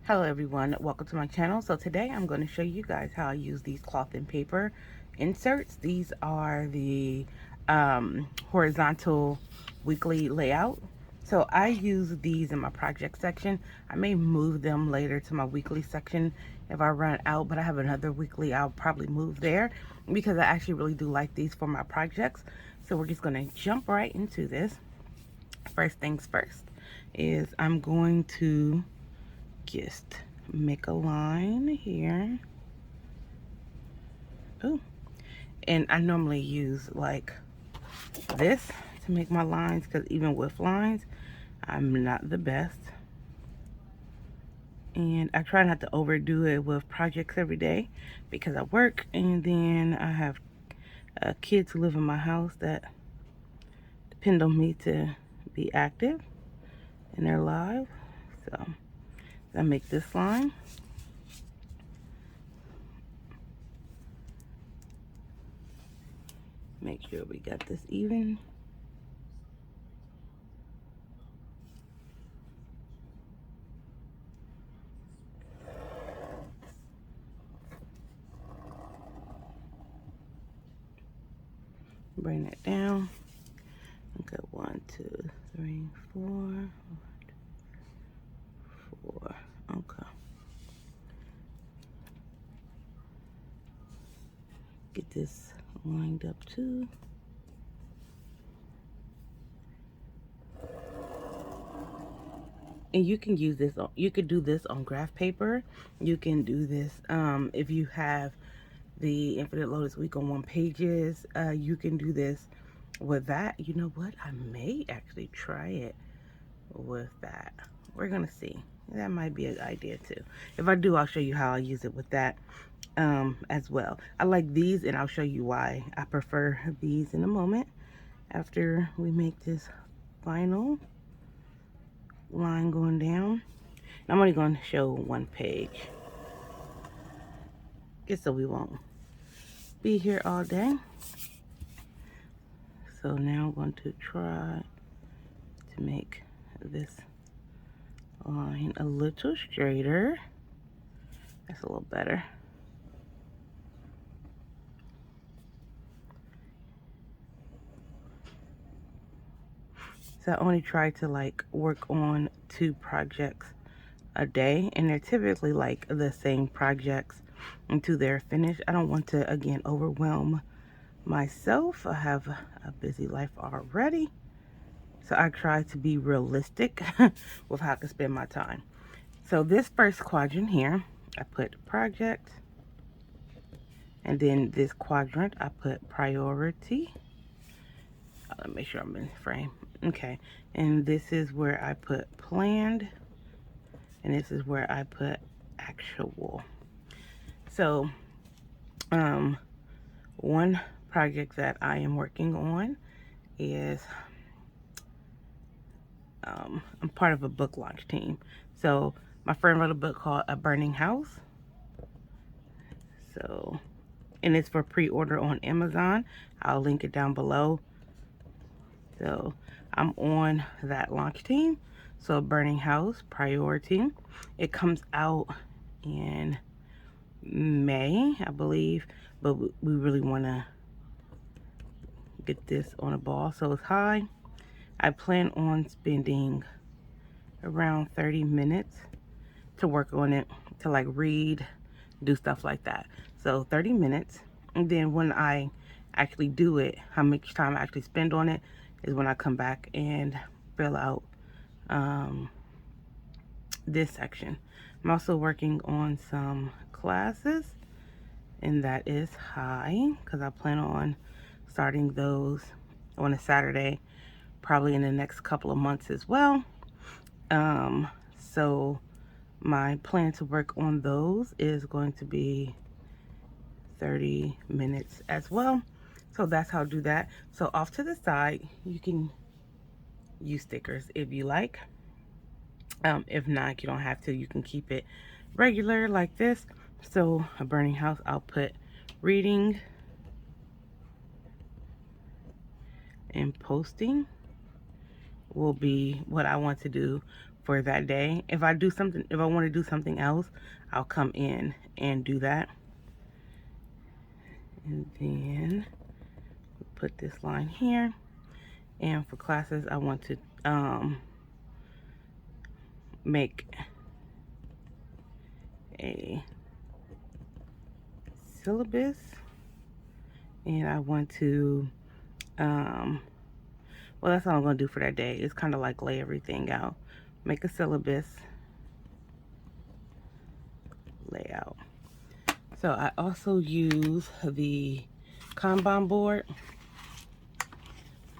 Hello everyone, welcome to my channel. So today I'm going to show you guys how I use these cloth and paper inserts. These are the horizontal weekly layout. So I use these in my project section. I may move them later to my weekly section if I run out, but I have another weekly I'll probably move there because I actually really do like these for my projects. So we're just going to jump right into this. First things first is I'm going to just make a line here. Oh, and I normally use like this to make my lines because even with lines, I'm not the best. And I try not to overdo it with projects every day because I work and then I have kids who live in my house that depend on me to be active in their lives. So I make this line. Make sure we got this even. Bring it down. Okay, 1, 2, 3, 4. Okay. Get this lined up too. And you can use this on, you could do this on graph paper. You can do this if you have the Infinite Lotus Week on 1 pages. You can do this with that. You know what? I may actually try it with that. We're gonna see. That might be an idea too. If I do, I'll show you how I use it with that as well. I like these, and I'll show you why I prefer these in a moment after we make this final line going down. I'm only going to show 1 page just so we won't be here all day. So now I'm going to try to make this line a little straighter. That's a little better. So I only try to like work on 2 projects a day, and they're typically like the same projects until they're finished. I don't want to again overwhelm myself. I have a busy life already, so I try to be realistic with how I can spend my time. So this first quadrant here, I put project, and then this quadrant I put priority. Let me make sure I'm in frame. Okay, and this is where I put planned, and this is where I put actual. So one project that I am working on is I'm part of a book launch team. So my friend wrote a book called A Burning House. So, and it's for pre-order on Amazon. I'll link it down below. So I'm on that launch team. So Burning House, priority. It comes out in May, I believe, but we really want to get this on a ball so it's high. I plan on spending around 30 minutes to work on it, to like read, do stuff like that. So 30 minutes, and then when I actually do it, how much time I actually spend on it is when I come back and fill out this section. I'm also working on some classes, and that is high because I plan on starting those on a Saturday, probably in the next couple of months as well. So my plan to work on those is going to be 30 minutes as well. So that's how I do that. So off to the side, you can use stickers if you like. If not, you don't have to. You can keep it regular like this. So a burning house, I'll put reading and posting will be what I want to do for that day. If I do something, if I want to do something else, I'll come in and do that. And then put this line here. And for classes, I want to make a syllabus, and I want to well, that's all I'm going to do for that day. It's kind of like lay everything out. Make a syllabus layout. So I also use the Kanban board.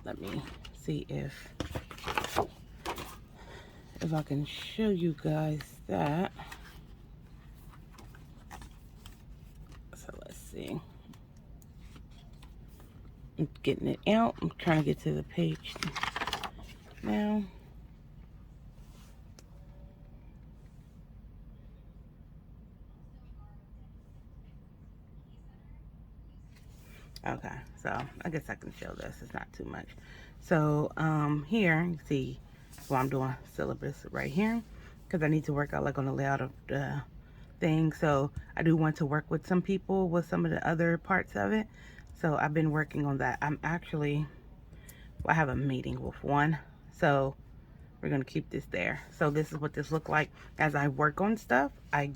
Let me see if I can show you guys that. So let's see. I'm getting it out. I'm trying to get to the page now. Okay, so I guess I can show this. It's not too much. So here you see, well, I'm doing syllabus right here because I need to work out like on the layout of the thing. So I do want to work with some people with some of the other parts of it. So I've been working on that. I'm actually, well, I have a meeting with one, so we're gonna keep this there. So this is what this look like as I work on stuff. I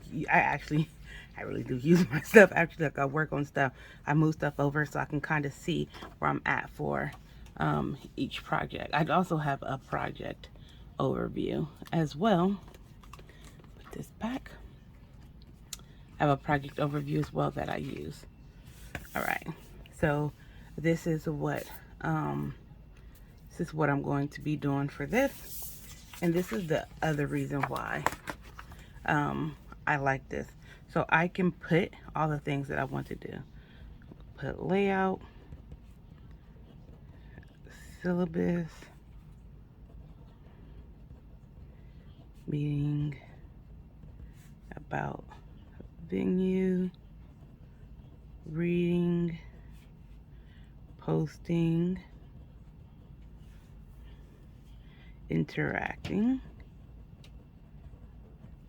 really do use my stuff. Actually, like I work on stuff, I move stuff over so I can kind of see where I'm at for each project. I also have a project overview as well. Put this back. I have a project overview as well that I use. All right, so this is what I'm going to be doing for this, and this is the other reason why I like this. So I can put all the things that I want to do. Put layout, syllabus, meeting, about, venue, reading, posting, interacting.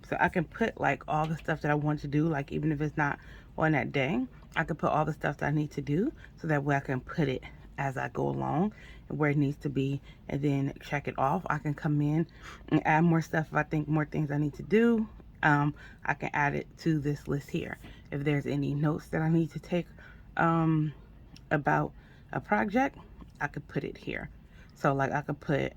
So I can put like all the stuff that I want to do, like even if it's not on that day, I can put all the stuff that I need to do so that way I can put it as I go along and where it needs to be, and then check it off. I can come in and add more stuff if I think more things I need to do. I can add it to this list here. If there's any notes that I need to take about a project, I could put it here. So like I could put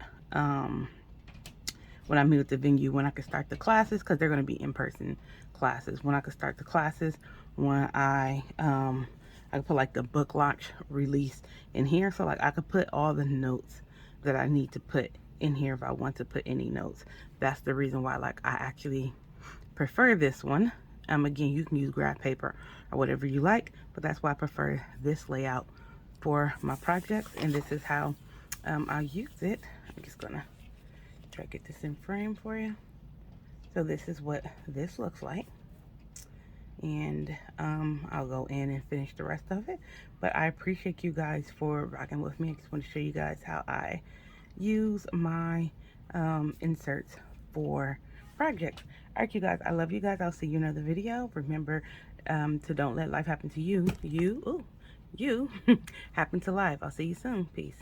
when I meet at the venue, when I could start the classes, because they're going to be in-person classes. When I could start the classes, when I could put like the book launch release in here. So like I could put all the notes that I need to put in here if I want to put any notes. That's the reason why like I actually prefer this one. Again, you can use graph paper or whatever you like, but that's why I prefer this layout for my projects, and this is how I use it. I'm just gonna try to get this in frame for you. So this is what this looks like, and I'll go in and finish the rest of it. But I appreciate you guys for rocking with me. I just want to show you guys how I use my inserts for projects. All right, you guys, I love you guys. I'll see you in another video. Remember to don't let life happen to you. You happen to life. I'll see you soon. Peace.